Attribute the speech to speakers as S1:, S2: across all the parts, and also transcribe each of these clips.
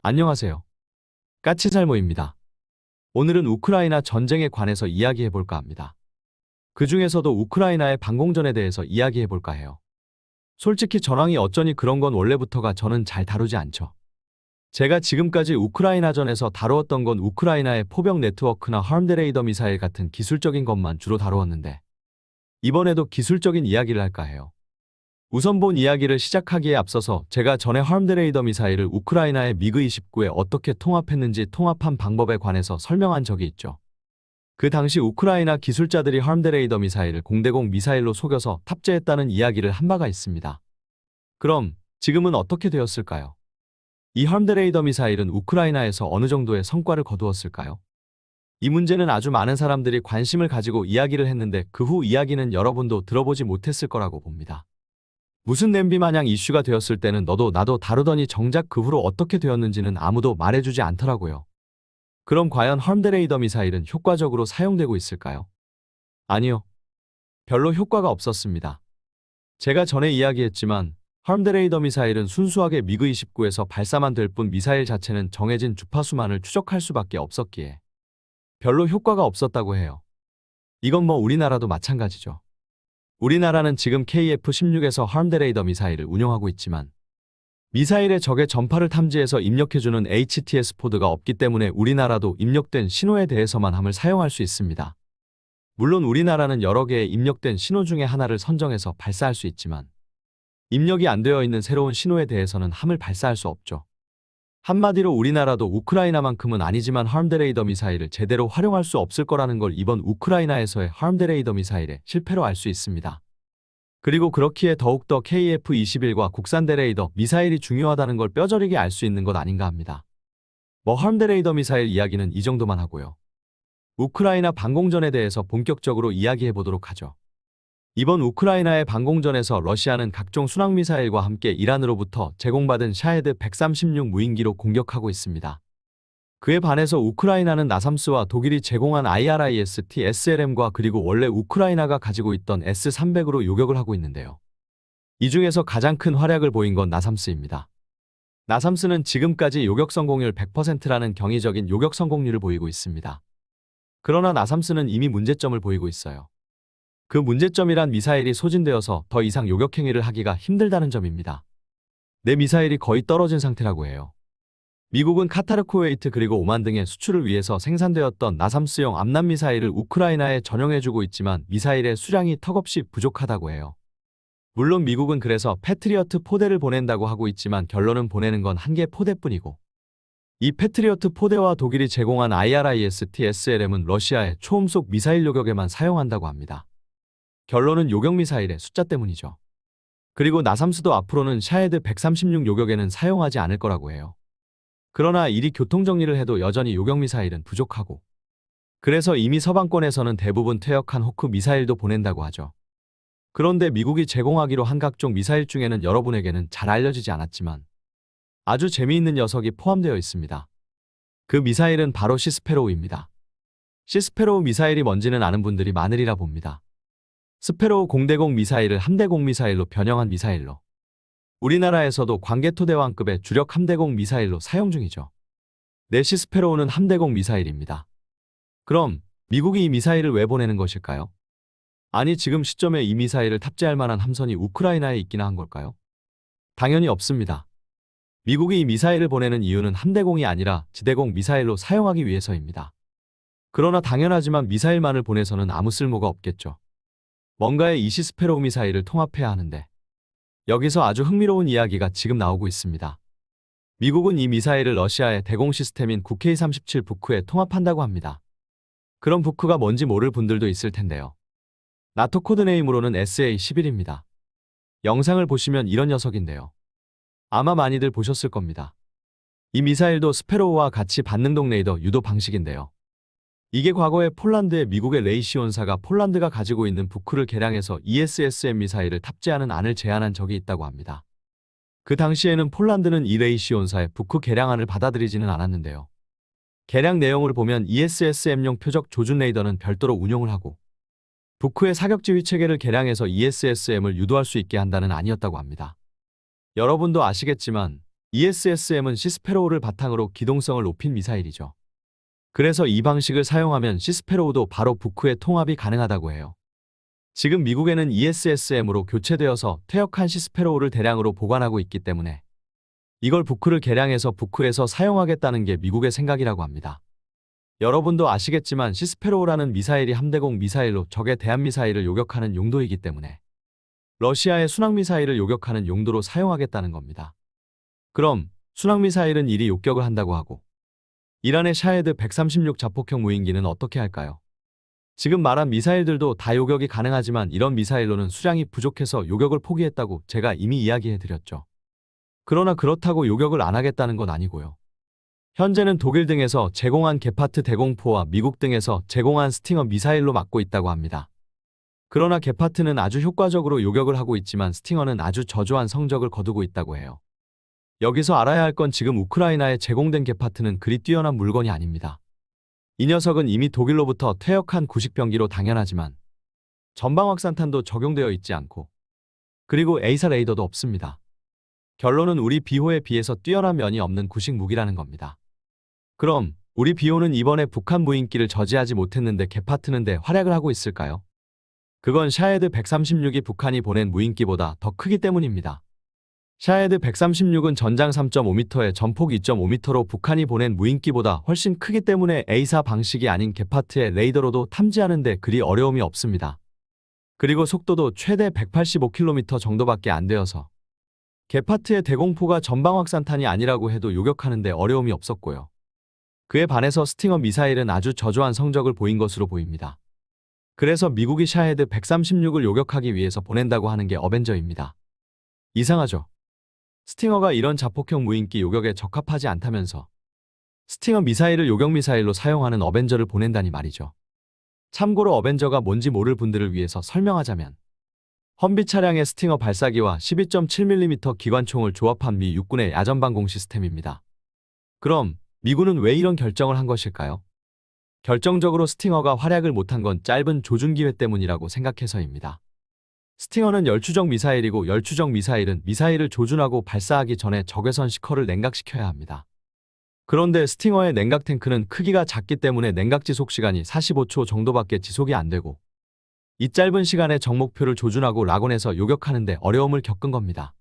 S1: 안녕하세요. 까치살모입니다. 오늘은 우크라이나 전쟁에 관해서 이야기해볼까 합니다. 그 중에서도 우크라이나의 방공전에 대해서 이야기해볼까 해요. 솔직히 전황이 어쩌니 그런 건 원래부터가 저는 잘 다루지 않죠. 제가 지금까지 우크라이나전에서 다루었던 건 우크라이나의 포병 네트워크나 하름드 레이더 미사일 같은 기술적인 것만 주로 다루었는데 이번에도 기술적인 이야기를 할까 해요. 우선 본 이야기를 시작하기에 앞서서 제가 전에 하름드 레이더 미사일을 우크라이나의 미그-29에 어떻게 통합했는지 통합한 방법에 관해서 설명한 적이 있죠. 그 당시 우크라이나 기술자들이 하름드 레이더 미사일을 공대공 미사일로 속여서 탑재했다는 이야기를 한 바가 있습니다. 그럼 지금은 어떻게 되었을까요? 이 하름드 레이더 미사일은 우크라이나에서 어느 정도의 성과를 거두었을까요? 이 문제는 아주 많은 사람들이 관심을 가지고 이야기를 했는데 그 후 이야기는 여러분도 들어보지 못했을 거라고 봅니다. 무슨 냄비 마냥 이슈가 되었을 때는 너도 나도 다루더니 정작 그 후로 어떻게 되었는지는 아무도 말해주지 않더라고요. 그럼 과연 하름드 레이더 미사일은 효과적으로 사용되고 있을까요? 아니요. 별로 효과가 없었습니다. 제가 전에 이야기했지만 하름드 레이더 미사일은 순수하게 미그-29에서 발사만 될 뿐 미사일 자체는 정해진 주파수만을 추적할 수밖에 없었기에 별로 효과가 없었다고 해요. 이건 뭐 우리나라도 마찬가지죠. 우리나라는 지금 KF-16에서 하름드 레이더 미사일을 운용하고 있지만 미사일의 적의 전파를 탐지해서 입력해주는 HTS-4가 없기 때문에 우리나라도 입력된 신호에 대해서만 함을 사용할 수 있습니다. 물론 우리나라는 여러 개의 입력된 신호 중에 하나를 선정해서 발사할 수 있지만 입력이 안 되어 있는 새로운 신호에 대해서는 함을 발사할 수 없죠. 한마디로 우리나라도 우크라이나만큼은 아니지만 하름드 레이더 미사일을 제대로 활용할 수 없을 거라는 걸 이번 우크라이나에서의 하름드 레이더 미사일의 실패로 알 수 있습니다. 그리고 그렇기에 더욱더 KF-21과 국산대 레이더 미사일이 중요하다는 걸 뼈저리게 알 수 있는 것 아닌가 합니다. 하름드 레이더 미사일 이야기는 이 정도만 하고요. 우크라이나 방공전에 대해서 본격적으로 이야기해 보도록 하죠. 이번 우크라이나의 방공전에서 러시아는 각종 순항미사일과 함께 이란으로부터 제공받은 샤헤드 136 무인기로 공격하고 있습니다. 그에 반해서 우크라이나는 나삼스와 독일이 제공한 IRIS-T SLM과 그리고 원래 우크라이나가 가지고 있던 S-300으로 요격을 하고 있는데요. 이 중에서 가장 큰 활약을 보인 건 나삼스입니다. 나삼스는 지금까지 요격 성공률 100%라는 경이적인 요격 성공률을 보이고 있습니다. 그러나 나삼스는 이미 문제점을 보이고 있어요. 그 문제점이란 미사일이 소진되어서 더 이상 요격 행위를 하기가 힘들다는 점입니다. 내 미사일이 거의 떨어진 상태라고 해요. 미국은 카타르, 쿠웨이트 그리고 오만 등의 수출을 위해서 생산되었던 나삼스용 암람 미사일을 우크라이나에 전용해주고 있지만 미사일의 수량이 턱없이 부족하다고 해요. 물론 미국은 그래서 패트리어트 포대를 보낸다고 하고 있지만 결론은 보내는 건 한 개 포대뿐이고 이 패트리어트 포대와 독일이 제공한 IRIS-T SLM은 러시아의 초음속 미사일 요격에만 사용한다고 합니다. 결론은 요격 미사일의 숫자 때문이죠. 그리고 나삼스도 앞으로는 샤헤드 136 요격에는 사용하지 않을 거라고 해요. 그러나 이리 교통정리를 해도 여전히 요격 미사일은 부족하고 그래서 이미 서방권에서는 대부분 퇴역한 호크 미사일도 보낸다고 하죠. 그런데 미국이 제공하기로 한 각종 미사일 중에는 여러분에게는 잘 알려지지 않았지만 아주 재미있는 녀석이 포함되어 있습니다. 그 미사일은 바로 시스페로우입니다. 시스페로우 미사일이 뭔지는 아는 분들이 많으리라 봅니다. 스페로우 공대공 미사일을 함대공 미사일로 변형한 미사일로 우리나라에서도 광개토대왕급의 주력 함대공 미사일로 사용 중이죠. 시스페로우는 함대공 미사일입니다. 그럼 미국이 이 미사일을 왜 보내는 것일까요? 아니 지금 시점에 이 미사일을 탑재할 만한 함선이 우크라이나에 있기나 한 걸까요? 당연히 없습니다. 미국이 이 미사일을 보내는 이유는 함대공이 아니라 지대공 미사일로 사용하기 위해서입니다. 그러나 당연하지만 미사일만을 보내서는 아무 쓸모가 없겠죠. 뭔가에 이 시스페로우 미사일을 통합해야 하는데 여기서 아주 흥미로운 이야기가 지금 나오고 있습니다. 미국은 이 미사일을 러시아의 대공 시스템인 국K-37 부크에 통합한다고 합니다. 그럼 부크가 뭔지 모를 분들도 있을 텐데요. 나토 코드네임으로는 SA-11입니다. 영상을 보시면 이런 녀석인데요. 아마 많이들 보셨을 겁니다. 이 미사일도 스페로우와 같이 반능동 레이더 유도 방식인데요. 이게 과거에 폴란드의 미국의 레이시온사가 폴란드가 가지고 있는 부크를 개량해서 ESSM 미사일을 탑재하는 안을 제안한 적이 있다고 합니다. 그 당시에는 폴란드는 이 레이시온사의 부크 개량안을 받아들이지는 않았는데요. 개량 내용을 보면 ESSM용 표적 조준 레이더는 별도로 운용을 하고 부크의 사격지휘 체계를 개량해서 ESSM을 유도할 수 있게 한다는 안이었다고 합니다. 여러분도 아시겠지만 ESSM은 시스페로우를 바탕으로 기동성을 높인 미사일이죠. 그래서 이 방식을 사용하면 시스페로우도 바로 북후에 통합이 가능하다고 해요. 지금 미국에는 ESSM으로 교체되어서 퇴역한 시스페로우를 대량으로 보관하고 있기 때문에 이걸 북후를 개량해서 북후에서 사용하겠다는 게 미국의 생각이라고 합니다. 여러분도 아시겠지만 시스페로우라는 미사일이 함대공 미사일로 적의 대한미사일을 요격하는 용도이기 때문에 러시아의 순항미사일을 요격하는 용도로 사용하겠다는 겁니다. 그럼 순항미사일은 이리 요격을 한다고 하고 이란의 샤헤드 136 자폭형 무인기는 어떻게 할까요? 지금 말한 미사일들도 다 요격이 가능하지만 이런 미사일로는 수량이 부족해서 요격을 포기했다고 제가 이미 이야기해드렸죠. 그러나 그렇다고 요격을 안 하겠다는 건 아니고요. 현재는 독일 등에서 제공한 게파트 대공포와 미국 등에서 제공한 스팅어 미사일로 막고 있다고 합니다. 그러나 게파트는 아주 효과적으로 요격을 하고 있지만 스팅어는 아주 저조한 성적을 거두고 있다고 해요. 여기서 알아야 할 건 지금 우크라이나에 제공된 게파트는 그리 뛰어난 물건이 아닙니다. 이 녀석은 이미 독일로부터 퇴역한 구식병기로 당연하지만 전방 확산탄도 적용되어 있지 않고 그리고 에이사 레이더도 없습니다. 결론은 우리 비호에 비해서 뛰어난 면이 없는 구식 무기라는 겁니다. 그럼 우리 비호는 이번에 북한 무인기를 저지하지 못했는데 게파트는 데 활약을 하고 있을까요? 그건 샤헤드 136이 북한이 보낸 무인기보다 더 크기 때문입니다. 샤헤드 136은 전장 3.5m에 전폭 2.5m로 북한이 보낸 무인기보다 훨씬 크기 때문에 A사 방식이 아닌 게파트의 레이더로도 탐지하는 데 그리 어려움이 없습니다. 그리고 속도도 최대 185km 정도밖에 안 되어서 게파트의 대공포가 전방 확산탄이 아니라고 해도 요격하는 데 어려움이 없었고요. 그에 반해서 스팅어 미사일은 아주 저조한 성적을 보인 것으로 보입니다. 그래서 미국이 샤헤드 136을 요격하기 위해서 보낸다고 하는 게 어벤져입니다. 이상하죠? 스팅어가 이런 자폭형 무인기 요격에 적합하지 않다면서 스팅어 미사일을 요격 미사일로 사용하는 어벤져를 보낸다니 말이죠. 참고로 어벤져가 뭔지 모를 분들을 위해서 설명하자면 험비 차량의 스팅어 발사기와 12.7mm 기관총을 조합한 미 육군의 야전방공 시스템입니다. 그럼 미군은 왜 이런 결정을 한 것일까요? 결정적으로 스팅어가 활약을 못한 건 짧은 조준기회 때문이라고 생각해서입니다. 스팅어는 열추적 미사일이고 열추적 미사일은 미사일을 조준하고 발사하기 전에 적외선 시커를 냉각시켜야 합니다. 그런데 스팅어의 냉각 탱크는 크기가 작기 때문에 냉각 지속 시간이 45초 정도밖에 지속이 안 되고 이 짧은 시간에 적목표를 조준하고 락온에서 요격하는 데 어려움을 겪은 겁니다.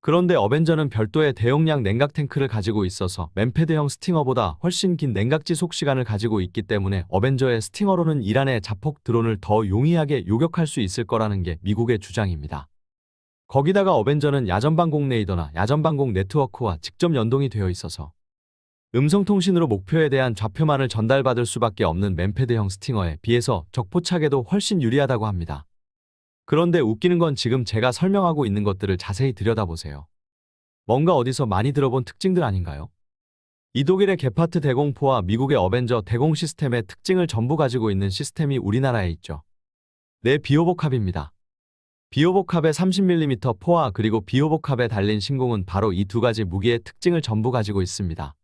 S1: 그런데 어벤져는 별도의 대용량 냉각 탱크를 가지고 있어서 맨패드형 스팅어보다 훨씬 긴 냉각 지속 시간을 가지고 있기 때문에 어벤져의 스팅어로는 이란의 자폭 드론을 더 용이하게 요격할 수 있을 거라는 게 미국의 주장입니다. 거기다가 어벤져는 야전방공 레이더나 야전방공 네트워크와 직접 연동이 되어 있어서 음성통신으로 목표에 대한 좌표만을 전달받을 수밖에 없는 맨패드형 스팅어에 비해서 적포착에도 훨씬 유리하다고 합니다. 그런데 웃기는 건 지금 제가 설명하고 있는 것들을 자세히 들여다보세요. 뭔가 어디서 많이 들어본 특징들 아닌가요? 이 독일의 게파트 대공포와 미국의 어벤져 대공 시스템의 특징을 전부 가지고 있는 시스템이 우리나라에 있죠. 네, 비호복합입니다. 비호복합의 30mm 포화 그리고 비호복합에 달린 신궁은 바로 이 두 가지 무기의 특징을 전부 가지고 있습니다.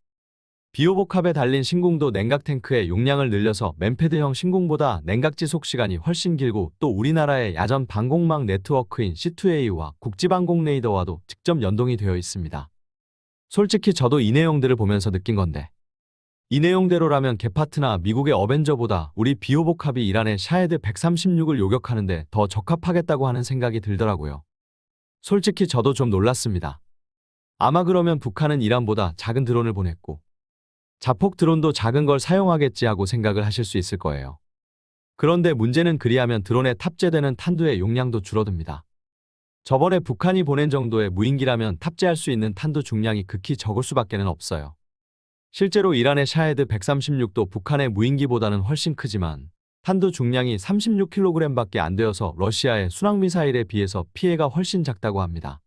S1: 비호복합에 달린 신궁도 냉각 탱크의 용량을 늘려서 맨패드형 신궁보다 냉각 지속 시간이 훨씬 길고 또 우리나라의 야전 방공망 네트워크인 C2A와 국지방공 레이더와도 직접 연동이 되어 있습니다. 솔직히 저도 이 내용들을 보면서 느낀 건데 이 내용대로라면 게파트나 미국의 어벤져보다 우리 비호복합이 이란의 샤헤드 136을 요격하는데 더 적합하겠다고 하는 생각이 들더라고요. 솔직히 저도 좀 놀랐습니다. 아마 그러면 북한은 이란보다 작은 드론을 보냈고 자폭 드론도 작은 걸 사용하겠지 하고 생각을 하실 수 있을 거예요. 그런데 문제는 그리하면 드론에 탑재되는 탄두의 용량도 줄어듭니다. 저번에 북한이 보낸 정도의 무인기라면 탑재할 수 있는 탄두 중량이 극히 적을 수밖에는 없어요. 실제로 이란의 샤헤드 136도 북한의 무인기보다는 훨씬 크지만 탄두 중량이 36kg밖에 안 되어서 러시아의 순항미사일에 비해서 피해가 훨씬 작다고 합니다.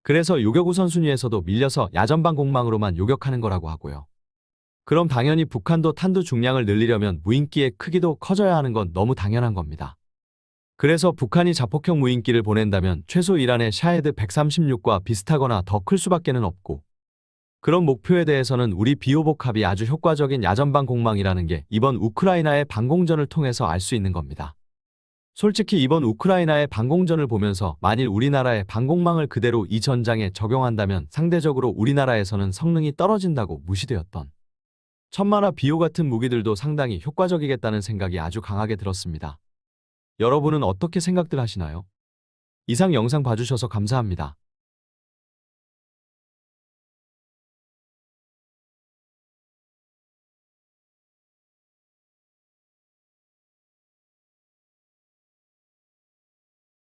S1: 그래서 요격 우선순위에서도 밀려서 야전방공망으로만 요격하는 거라고 하고요. 그럼 당연히 북한도 탄두 중량을 늘리려면 무인기의 크기도 커져야 하는 건 너무 당연한 겁니다. 그래서 북한이 자폭형 무인기를 보낸다면 최소 이란의 샤헤드 136과 비슷하거나 더 클 수밖에는 없고 그런 목표에 대해서는 우리 비호복합이 아주 효과적인 야전방공망이라는 게 이번 우크라이나의 방공전을 통해서 알 수 있는 겁니다. 솔직히 이번 우크라이나의 방공전을 보면서 만일 우리나라의 방공망을 그대로 이 전장에 적용한다면 상대적으로 우리나라에서는 성능이 떨어진다고 무시되었던 천마나 비오 같은 무기들도 상당히 효과적이겠다는 생각이 아주 강하게 들었습니다. 여러분은 어떻게 생각들 하시나요? 이상 영상 봐주셔서 감사합니다.